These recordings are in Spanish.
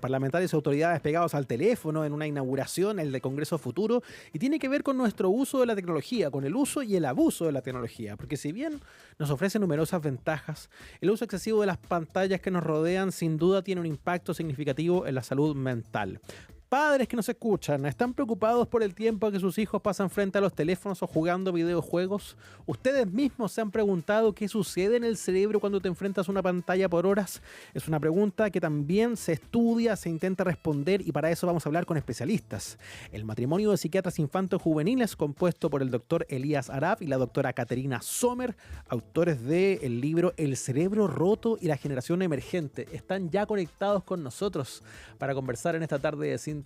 parlamentarios y autoridades pegados al teléfono en una inauguración, el de Congreso Futuro, y tiene que ver con nuestro uso de la tecnología, con el uso y el abuso de la tecnología, porque si bien nos ofrece numerosas ventajas, el uso excesivo de las pantallas que nos rodean sin duda tiene un impacto significativo en la salud mental. Padres que nos escuchan, ¿están preocupados por el tiempo que sus hijos pasan frente a los teléfonos o jugando videojuegos? ¿Ustedes mismos se han preguntado qué sucede en el cerebro cuando te enfrentas a una pantalla por horas? Es una pregunta que también se estudia, se intenta responder y para eso vamos a hablar con especialistas. El matrimonio de psiquiatras infanto-juveniles compuesto por el doctor Elías Araf y la doctora Caterina Sommer, autores del libro El cerebro roto y la generación emergente, están ya conectados con nosotros para conversar en esta tarde de Sintonizados.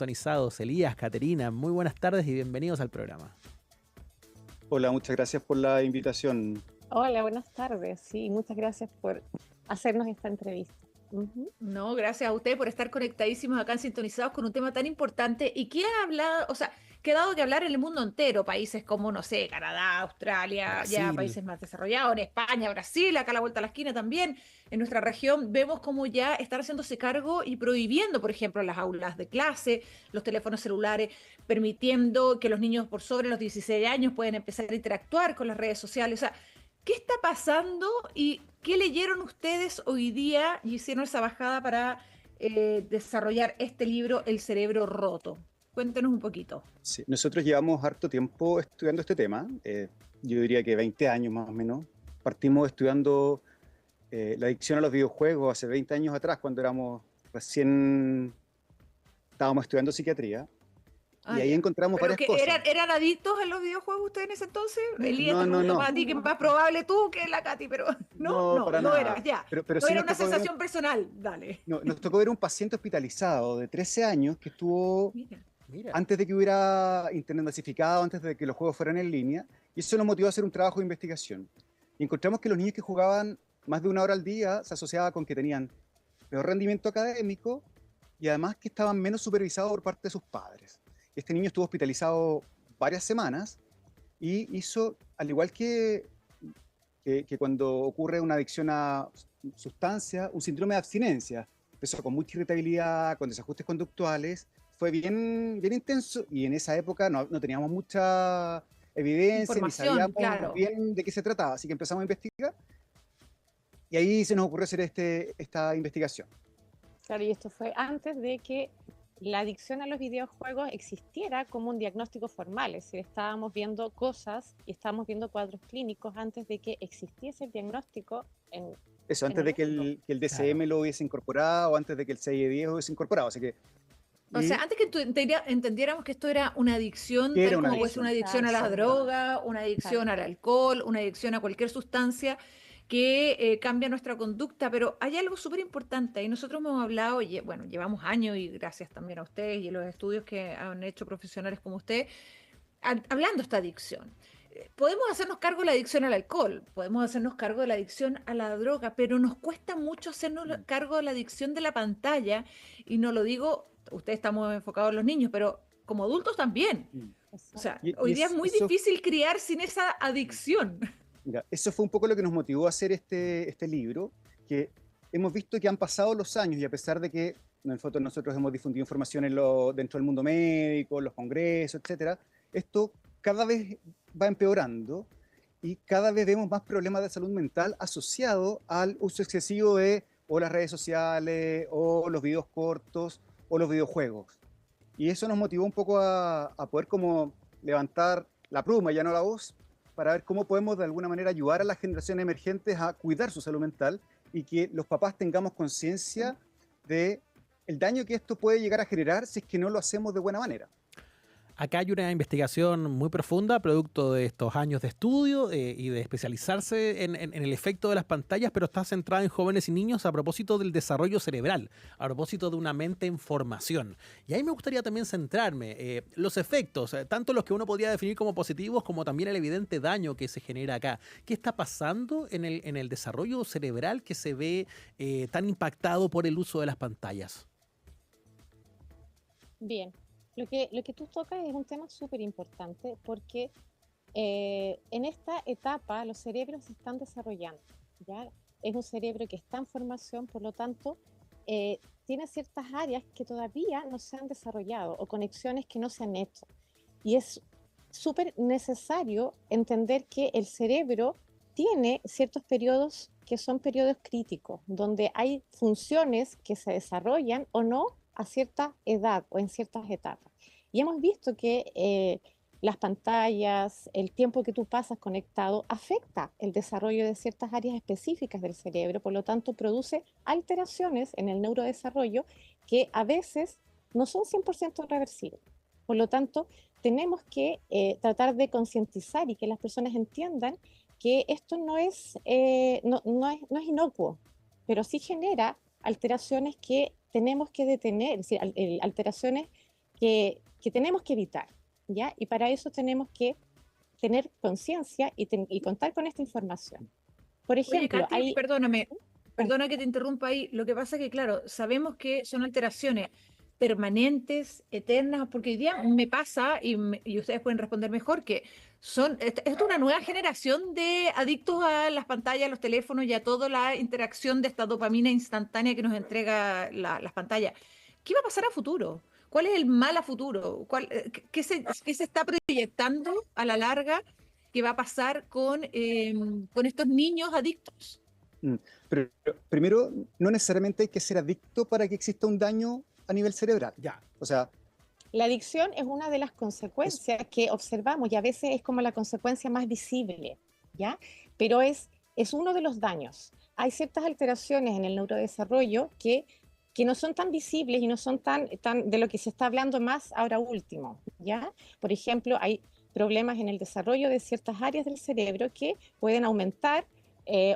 Elías, Caterina, muy buenas tardes y bienvenidos al programa. Hola, muchas gracias por la invitación. Hola, buenas tardes. Sí, muchas gracias por hacernos esta entrevista. No, gracias a usted por estar conectadísimos acá en Sintonizados con un tema tan importante y que ha hablado, o sea, que ha dado que hablar en el mundo entero, países como, no sé, Canadá, Australia, Brasil. ya países más desarrollados, en España, Brasil, acá a la vuelta a la esquina también, en nuestra región vemos como ya están haciéndose cargo y prohibiendo, por ejemplo, en las aulas de clase, los teléfonos celulares, permitiendo que los niños por sobre los 16 años pueden empezar a interactuar con las redes sociales, o sea, ¿qué está pasando y qué leyeron ustedes hoy día y hicieron esa bajada para desarrollar este libro, El cerebro roto? Cuéntenos un poquito. Sí, nosotros llevamos harto tiempo estudiando este tema, yo diría que 20 años más o menos. Partimos estudiando la adicción a los videojuegos hace 20 años atrás, cuando estábamos estudiando psiquiatría. Y ahí encontramos varias cosas. ¿Eran adictos a los videojuegos ustedes en ese entonces? Elías, No. para ti que es más probable tú que la Katy, pero no era, ya. Pero no sí era una sensación personal, dale. Nos tocó ver un paciente hospitalizado de 13 años que estuvo... Mira. Antes de que hubiera internet masificado, antes de que los juegos fueran en línea, y eso nos motivó a hacer un trabajo de investigación. Y encontramos que los niños que jugaban más de 1 hora al día se asociaba con que tenían peor rendimiento académico y además que estaban menos supervisados por parte de sus padres. Este niño estuvo hospitalizado varias semanas y hizo, al igual que cuando ocurre una adicción a sustancia, un síndrome de abstinencia. Empezó con mucha irritabilidad, con desajustes conductuales. Fue bien intenso y en esa época no teníamos mucha evidencia ni sabíamos bien de qué se trataba, así que empezamos a investigar y ahí se nos ocurrió hacer esta investigación. Claro, y esto fue antes de que la adicción a los videojuegos existiera como un diagnóstico formal, es decir, estábamos viendo cosas y estábamos viendo cuadros clínicos antes de que existiese el diagnóstico antes de que el DSM lo hubiese incorporado, antes de que el CIE-10 lo hubiese incorporado, así que... O sea, antes que entendiéramos que esto era una adicción, tal como puede ser una adicción a la droga, una adicción al alcohol, una adicción a cualquier sustancia que cambia nuestra conducta, pero hay algo súper importante y nosotros hemos hablado, y bueno, llevamos años y gracias también a ustedes y a los estudios que han hecho profesionales como usted, hablando de esta adicción. Podemos hacernos cargo de la adicción al alcohol, podemos hacernos cargo de la adicción a la droga, pero nos cuesta mucho hacernos cargo de la adicción de la pantalla, y no lo digo, ustedes estamos enfocados en los niños, pero como adultos también. O sea, hoy día es muy difícil criar sin esa adicción. Mira, eso fue un poco lo que nos motivó a hacer este libro, que hemos visto que han pasado los años y a pesar de que en el fondo nosotros hemos difundido información dentro del mundo médico, los congresos, etcétera, esto cada vez va empeorando y cada vez vemos más problemas de salud mental asociados al uso excesivo de o las redes sociales o los videos cortos o los videojuegos. Y eso nos motivó un poco a poder como levantar la pluma, ya no la voz, para ver cómo podemos de alguna manera ayudar a las generaciones emergentes a cuidar su salud mental y que los papás tengamos conciencia de el daño que esto puede llegar a generar si es que no lo hacemos de buena manera. Acá hay una investigación muy profunda, producto de estos años de estudio y de especializarse en el efecto de las pantallas, pero está centrada en jóvenes y niños a propósito del desarrollo cerebral, a propósito de una mente en formación. Y ahí me gustaría también centrarme, los efectos, tanto los que uno podría definir como positivos, como también el evidente daño que se genera acá. ¿Qué está pasando en el desarrollo cerebral que se ve tan impactado por el uso de las pantallas? Bien. Lo que tú tocas es un tema súper importante porque en esta etapa los cerebros se están desarrollando, ¿ya? Es un cerebro que está en formación, por lo tanto, tiene ciertas áreas que todavía no se han desarrollado o conexiones que no se han hecho. Y es súper necesario entender que el cerebro tiene ciertos periodos que son periodos críticos, donde hay funciones que se desarrollan o no a cierta edad o en ciertas etapas. Y hemos visto que las pantallas, el tiempo que tú pasas conectado, afecta el desarrollo de ciertas áreas específicas del cerebro, por lo tanto produce alteraciones en el neurodesarrollo que a veces no son 100% reversibles. Por lo tanto, tenemos que tratar de concientizar y que las personas entiendan que esto no es inocuo, pero sí genera alteraciones que tenemos que detener, es decir, alteraciones que tenemos que evitar, ¿ya? Y para eso tenemos que tener conciencia y contar con esta información. Por ejemplo, Oye, Katy, perdona que te interrumpa ahí. Lo que pasa es que, claro, sabemos que son alteraciones permanentes, eternas, porque hoy día me pasa, y ustedes pueden responder mejor, que es una nueva generación de adictos a las pantallas, a los teléfonos y a toda la interacción de esta dopamina instantánea que nos entrega las pantallas. ¿Qué va a pasar a futuro? ¿Cuál es el mal a futuro? ¿Qué se está proyectando a la larga que va a pasar con estos niños adictos? Pero primero, no necesariamente hay que ser adicto para que exista un daño a nivel cerebral. Ya. O sea, la adicción es una de las consecuencias que observamos y a veces es como la consecuencia más visible, ¿ya? Pero es uno de los daños. Hay ciertas alteraciones en el neurodesarrollo que no son tan visibles y no son tan de lo que se está hablando más ahora último, ¿ya? Por ejemplo, hay problemas en el desarrollo de ciertas áreas del cerebro que pueden aumentar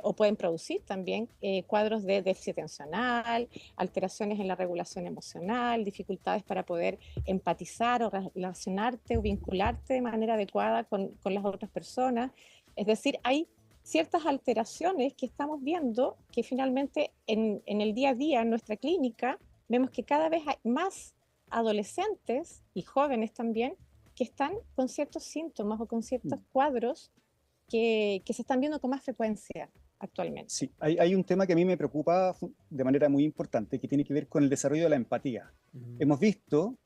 o pueden producir también cuadros de déficit atencional, alteraciones en la regulación emocional, dificultades para poder empatizar o relacionarte o vincularte de manera adecuada con las otras personas. Es decir, hay ciertas alteraciones que estamos viendo que finalmente en el día a día, en nuestra clínica, vemos que cada vez hay más adolescentes y jóvenes también que están con ciertos síntomas o con ciertos cuadros que se están viendo con más frecuencia actualmente. Sí, hay un tema que a mí me preocupa de manera muy importante, que tiene que ver con el desarrollo de la empatía. Hemos visto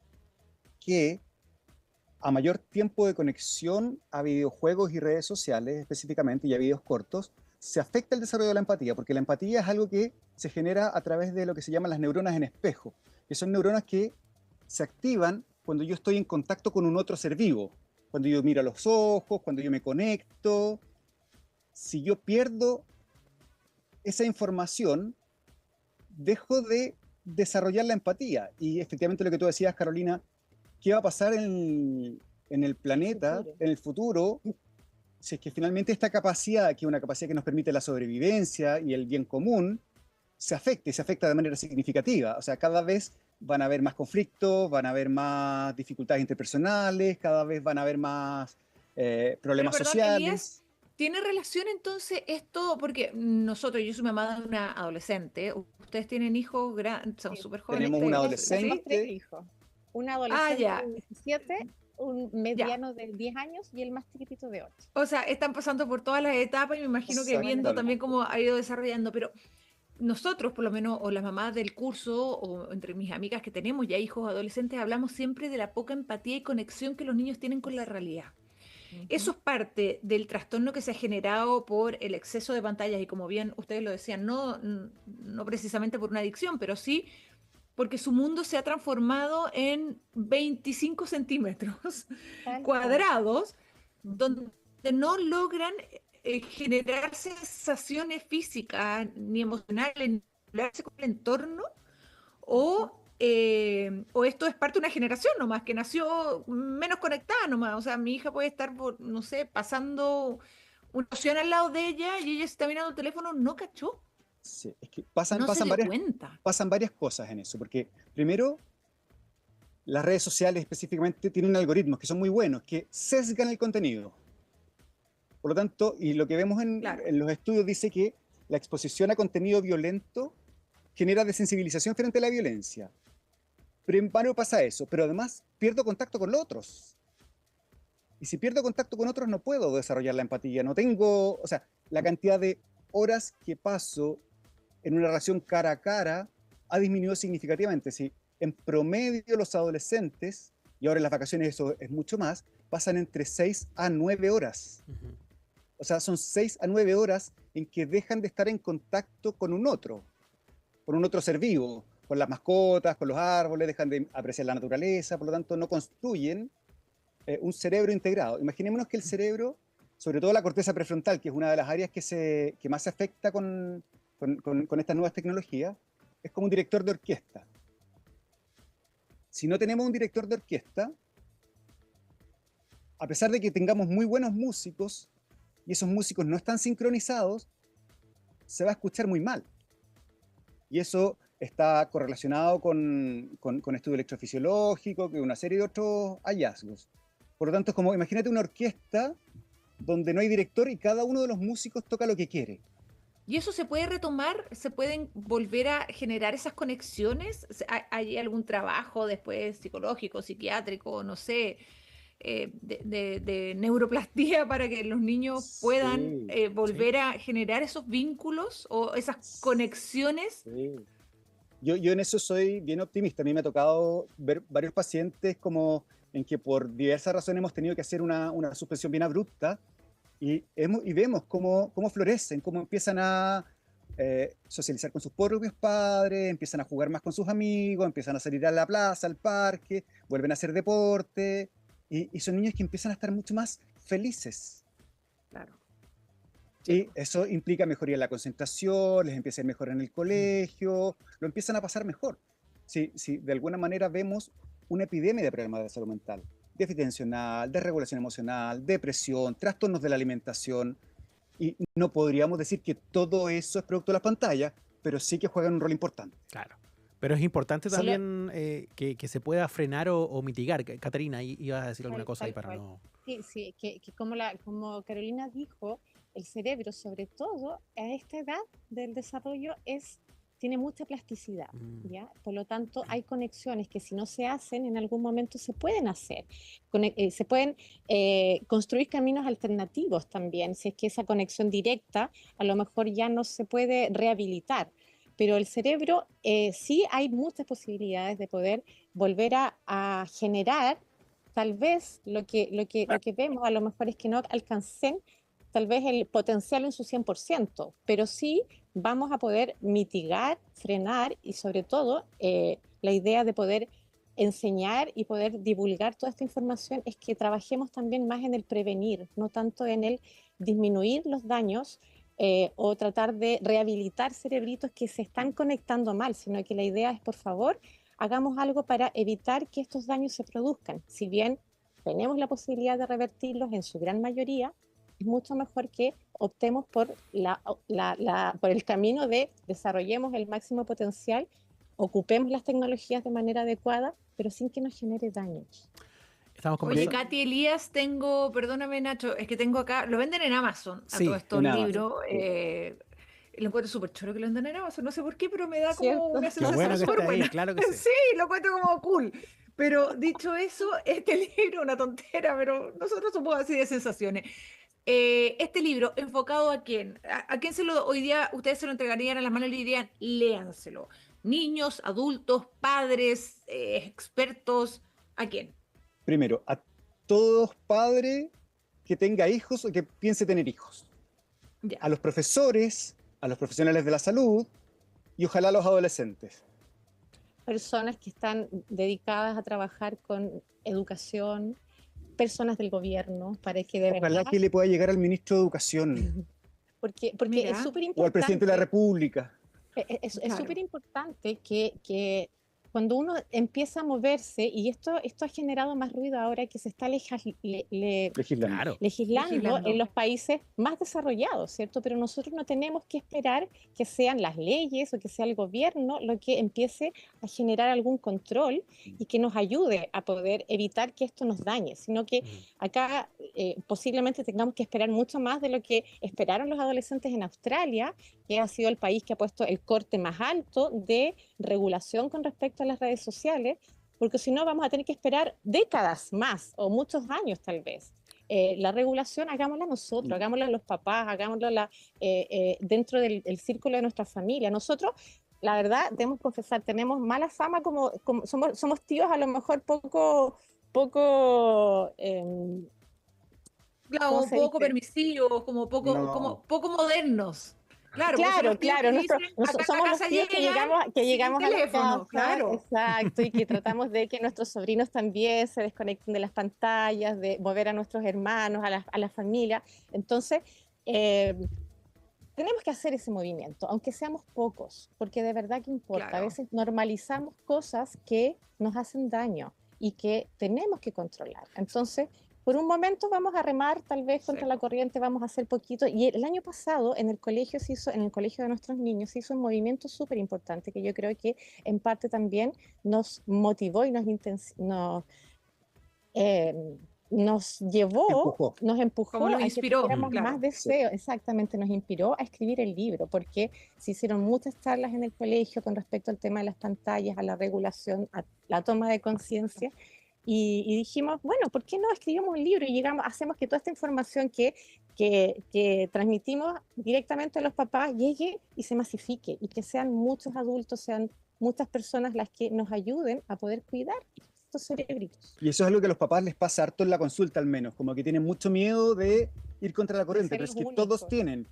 que a mayor tiempo de conexión a videojuegos y redes sociales, específicamente, y a videos cortos, se afecta el desarrollo de la empatía, porque la empatía es algo que se genera a través de lo que se llaman las neuronas en espejo, que son neuronas que se activan cuando yo estoy en contacto con un otro ser vivo, cuando yo miro a los ojos, cuando yo me conecto. Si yo pierdo esa información, dejo de desarrollar la empatía. Y efectivamente lo que tú decías, Carolina, ¿qué va a pasar en el planeta, en el futuro, si es que finalmente esta capacidad, que es una capacidad que nos permite la sobrevivencia y el bien común, se afecta de manera significativa? O sea, cada vez van a haber más conflictos, van a haber más dificultades interpersonales, cada vez van a haber más problemas sociales. Elías, ¿tiene relación entonces esto? Porque nosotros, yo soy mamá de una adolescente, ustedes tienen hijos grandes, son súper jóvenes. Tenemos un adolescente. Tres hijos. Un adolescente de 17, un mediano de 10 años y el más chiquitito de 8. O sea, están pasando por todas las etapas y me imagino que viendo también cómo ha ido desarrollando, pero nosotros, por lo menos, o las mamás del curso, o entre mis amigas que tenemos ya hijos adolescentes, hablamos siempre de la poca empatía y conexión que los niños tienen con la realidad. Eso es parte del trastorno que se ha generado por el exceso de pantallas y, como bien ustedes lo decían, no precisamente por una adicción, pero sí porque su mundo se ha transformado en 25 centímetros cuadrados, donde no logran generar sensaciones físicas ni emocionales, ni hablarse con el entorno, o esto es parte de una generación nomás, que nació menos conectada nomás. O sea, mi hija puede estar, no sé, pasando una opción al lado de ella y ella se está mirando el teléfono, no cachó. Sí, es que pasan varias cosas en eso, porque primero, las redes sociales específicamente tienen algoritmos que son muy buenos, que sesgan el contenido. Por lo tanto, y lo que vemos en los estudios dice que la exposición a contenido violento genera desensibilización frente a la violencia. Primero pasa eso, pero además pierdo contacto con los otros. Y si pierdo contacto con otros no puedo desarrollar la empatía, no tengo, o sea, la cantidad de horas que paso en una relación cara a cara ha disminuido significativamente. Si en promedio los adolescentes, y ahora en las vacaciones eso es mucho más, pasan entre 6 a 9 horas. O sea, son 6 a 9 horas en que dejan de estar en contacto con un otro ser vivo, con las mascotas, con los árboles, dejan de apreciar la naturaleza, por lo tanto no construyen un cerebro integrado. Imaginémonos que el cerebro, sobre todo la corteza prefrontal, que es una de las áreas que más se afecta con estas nuevas tecnologías, es como un director de orquesta. Si no tenemos un director de orquesta, a pesar de que tengamos muy buenos músicos, y esos músicos no están sincronizados, se va a escuchar muy mal. Y eso está correlacionado con estudio electrofisiológico, con una serie de otros hallazgos. Por lo tanto, es como, imagínate una orquesta donde no hay director y cada uno de los músicos toca lo que quiere. ¿Y eso se puede retomar? ¿Se pueden volver a generar esas conexiones? ¿Hay algún trabajo después psicológico, psiquiátrico, no sé, de neuroplastía para que los niños puedan volver a generar esos vínculos o esas conexiones? Sí. Yo en eso soy bien optimista. A mí me ha tocado ver varios pacientes como en que por diversas razones hemos tenido que hacer una suspensión bien abrupta y vemos cómo florecen, cómo empiezan a socializar con sus propios padres, empiezan a jugar más con sus amigos, empiezan a salir a la plaza, al parque, vuelven a hacer deporte y son niños que empiezan a estar mucho más felices. Claro. Y eso implica mejoría en la concentración, les empieza a ir mejor en el colegio, lo empiezan a pasar mejor. Si de alguna manera vemos una epidemia de problemas de salud mental, déficit atencional, desregulación emocional, depresión, trastornos de la alimentación, y no podríamos decir que todo eso es producto de las pantallas, pero sí que juegan un rol importante. Claro. Pero es importante también que se pueda frenar o mitigar. Catarina, ibas a decir alguna cosa ahí para no... Sí, que como Carolina dijo, el cerebro, sobre todo a esta edad del desarrollo, tiene mucha plasticidad, ¿ya? Por lo tanto, hay conexiones que si no se hacen, en algún momento se pueden hacer. Se pueden construir caminos alternativos también, si es que esa conexión directa a lo mejor ya no se puede rehabilitar. Pero el cerebro sí hay muchas posibilidades de poder volver a generar, tal vez lo que vemos a lo mejor es que no alcancen tal vez el potencial en su 100%, pero sí vamos a poder mitigar, frenar y sobre todo la idea de poder enseñar y poder divulgar toda esta información es que trabajemos también más en el prevenir, no tanto en el disminuir los daños o tratar de rehabilitar cerebritos que se están conectando mal, sino que la idea es, por favor, hagamos algo para evitar que estos daños se produzcan. Si bien tenemos la posibilidad de revertirlos en su gran mayoría, es mucho mejor que optemos por el camino de desarrollemos el máximo potencial, ocupemos las tecnologías de manera adecuada, pero sin que nos genere daños. Oye, Katy Elías, perdóname Nacho, es que tengo acá, lo venden en Amazon, a todo esto, el libro. Lo encuentro súper chulo que lo venden en Amazon, no sé por qué, pero me da como una sensación súper buena. Claro que sí. Sí, lo encuentro como cool. Pero dicho eso, este libro, una tontera, pero nosotros somos así de sensaciones. Este libro, ¿enfocado a quién? ¿A quién hoy día ustedes se lo entregarían a las manos y le dirían, léanselo? ¿Niños, adultos, padres, expertos? ¿A quién? Primero, a todos padres que tenga hijos o que piense tener hijos. Ya. A los profesores, a los profesionales de la salud y ojalá a los adolescentes. Personas que están dedicadas a trabajar con educación, personas del gobierno, para que de ojalá verdad... que le pueda llegar al ministro de Educación. Porque es súper importante. O al presidente de la República. Es súper importante que cuando uno empieza a moverse, y esto ha generado más ruido ahora que se está legislando en los países más desarrollados, ¿cierto? Pero nosotros no tenemos que esperar que sean las leyes o que sea el gobierno lo que empiece a generar algún control y que nos ayude a poder evitar que esto nos dañe, sino que acá posiblemente tengamos que esperar mucho más de lo que esperaron los adolescentes en Australia, que ha sido el país que ha puesto el corte más alto de regulación con respecto a las redes sociales, porque si no vamos a tener que esperar décadas más o muchos años tal vez. La regulación hagámosla nosotros, hagámosla los papás, hagámosla dentro del círculo de nuestra familia. Nosotros la verdad, debemos confesar, tenemos mala fama como somos tíos a lo mejor poco Claro, un poco permisivos, como poco modernos. Claro, claro, somos los tíos que llegamos a la casa, claro. Exacto, y que tratamos de que nuestros sobrinos también se desconecten de las pantallas, de mover a nuestros hermanos, a la familia. Entonces, tenemos que hacer ese movimiento, aunque seamos pocos, porque de verdad que importa. Claro. A veces normalizamos cosas que nos hacen daño y que tenemos que controlar. Entonces, por un momento vamos a remar tal vez contra la corriente, vamos a hacer poquito. Y el año pasado en el colegio en el colegio de nuestros niños se hizo un movimiento súper importante que yo creo que en parte también nos motivó y nos llevó, nos empujó, como lo inspiró, a que tuviéramos más deseo, exactamente, nos inspiró a escribir el libro, porque se hicieron muchas charlas en el colegio con respecto al tema de las pantallas, a la regulación, a la toma de conciencia. Y dijimos, bueno, ¿por qué no escribimos un libro y hacemos que toda esta información que transmitimos directamente a los papás llegue y se masifique y que sean muchos adultos, sean muchas personas las que nos ayuden a poder cuidar estos cerebritos? Y eso es algo que a los papás les pasa harto en la consulta al menos, como que tienen mucho miedo de ir contra la corriente, pero es que todos tienen.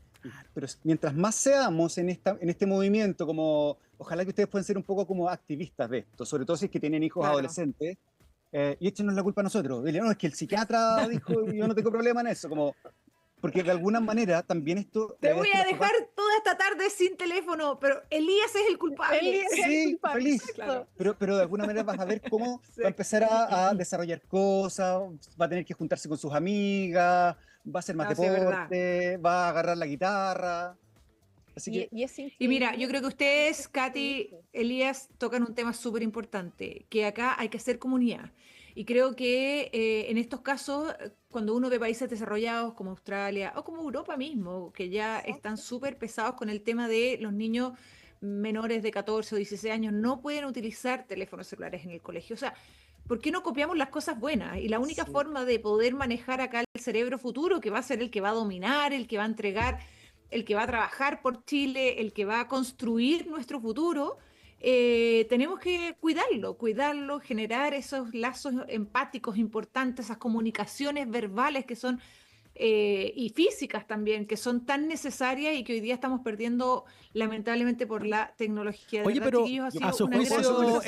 Pero mientras más seamos en este movimiento, como ojalá que ustedes puedan ser un poco como activistas de esto, sobre todo si es que tienen hijos adolescentes, y échenos la culpa a nosotros. Dile, no, es que el psiquiatra dijo, yo no tengo problema en eso, porque de alguna manera también esto... Te voy a dejar toda esta tarde sin teléfono, pero Elías es el culpable. Sí, feliz. Claro. Pero de alguna manera vas a ver cómo va a empezar a desarrollar cosas, va a tener que juntarse con sus amigas, va a hacer más deporte, va a agarrar la guitarra. Así que... y mira, yo creo que ustedes, Katy, Elías, tocan un tema súper importante, que acá hay que hacer comunidad. Y creo que en estos casos, cuando uno ve países desarrollados como Australia o como Europa mismo, que ya están súper pesados con el tema de los niños menores de 14 o 16 años, no pueden utilizar teléfonos celulares en el colegio. O sea, ¿por qué no copiamos las cosas buenas? Y la única forma de poder manejar acá el cerebro futuro, que va a ser el que va a dominar, el que va a entregar, el que va a trabajar por Chile, el que va a construir nuestro futuro, tenemos que cuidarlo, generar esos lazos empáticos importantes, esas comunicaciones verbales que son y físicas también, que son tan necesarias y que hoy día estamos perdiendo lamentablemente por la tecnología. Oye, pero a su juicio,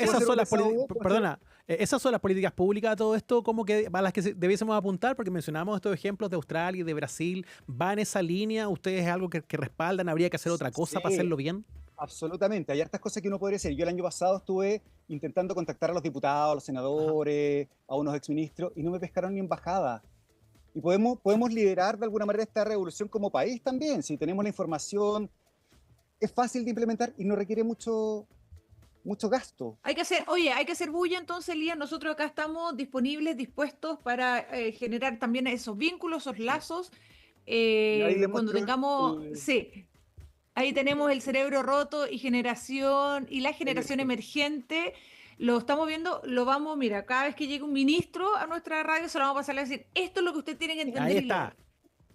esas son las políticas públicas, todo esto como que a las que debiésemos apuntar, porque mencionamos estos ejemplos de Australia y de Brasil, ¿va en esa línea? ¿Ustedes es algo que respaldan? ¿Habría que hacer otra cosa para hacerlo bien? Absolutamente, hay hartas cosas que uno podría hacer. Yo el año pasado estuve intentando contactar a los diputados, a los senadores, a unos exministros, y no me pescaron ni embajada. Y podemos liderar de alguna manera esta revolución como país también. Si tenemos la información, es fácil de implementar y no requiere mucho gasto. Hay que hacer bulla entonces, Elías. Nosotros acá estamos disponibles, dispuestos para generar también esos vínculos, esos lazos. Cuando tengamos... Ahí tenemos el cerebro roto y la generación emergente. Lo estamos viendo, mira, cada vez que llegue un ministro a nuestra radio, se lo vamos a pasar a decir, esto es lo que usted tiene que entender. Ahí está.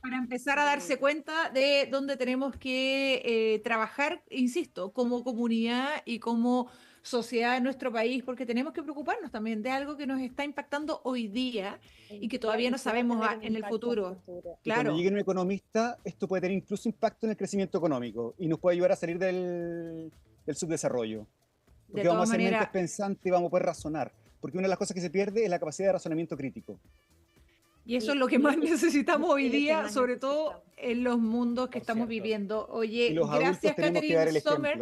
Para empezar a darse cuenta de dónde tenemos que trabajar, insisto, como comunidad y como sociedad en nuestro país, porque tenemos que preocuparnos también de algo que nos está impactando hoy día y que todavía no sabemos en el futuro. Claro. Cuando llegue un economista, esto puede tener incluso impacto en el crecimiento económico y nos puede ayudar a salir del subdesarrollo. Porque vamos a ser mentes pensantes y vamos a poder razonar. Porque una de las cosas que se pierde es la capacidad de razonamiento crítico. Y eso es lo que más necesitamos hoy día, sobre todo en los mundos que estamos viviendo. Oye, gracias, Catherine Sommer.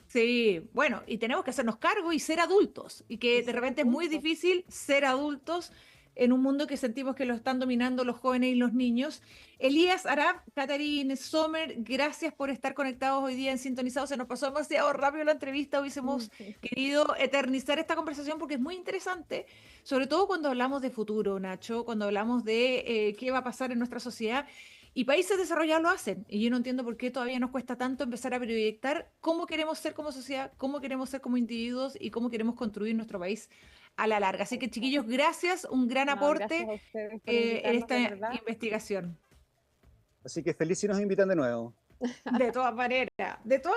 Sí, bueno, y tenemos que hacernos cargo y ser adultos. Y que de repente es muy difícil ser adultos en un mundo que sentimos que lo están dominando los jóvenes y los niños. Elías Arap, Catherine Sommer, gracias por estar conectados hoy día en Sintonizados. Se nos pasó demasiado rápido la entrevista. Hubiésemos querido eternizar esta conversación porque es muy interesante, sobre todo cuando hablamos de futuro, Nacho, cuando hablamos de qué va a pasar en nuestra sociedad. Y países desarrollados lo hacen. Y yo no entiendo por qué todavía nos cuesta tanto empezar a proyectar cómo queremos ser como sociedad, cómo queremos ser como individuos y cómo queremos construir nuestro país a la larga. Así que, chiquillos, gracias, un gran aporte en esta investigación. Así que feliz si nos invitan de nuevo. De todas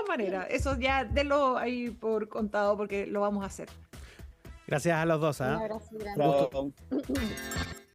maneras, eso ya denlo ahí por contado porque lo vamos a hacer. Gracias a los dos. Un abrazo grande. Chao.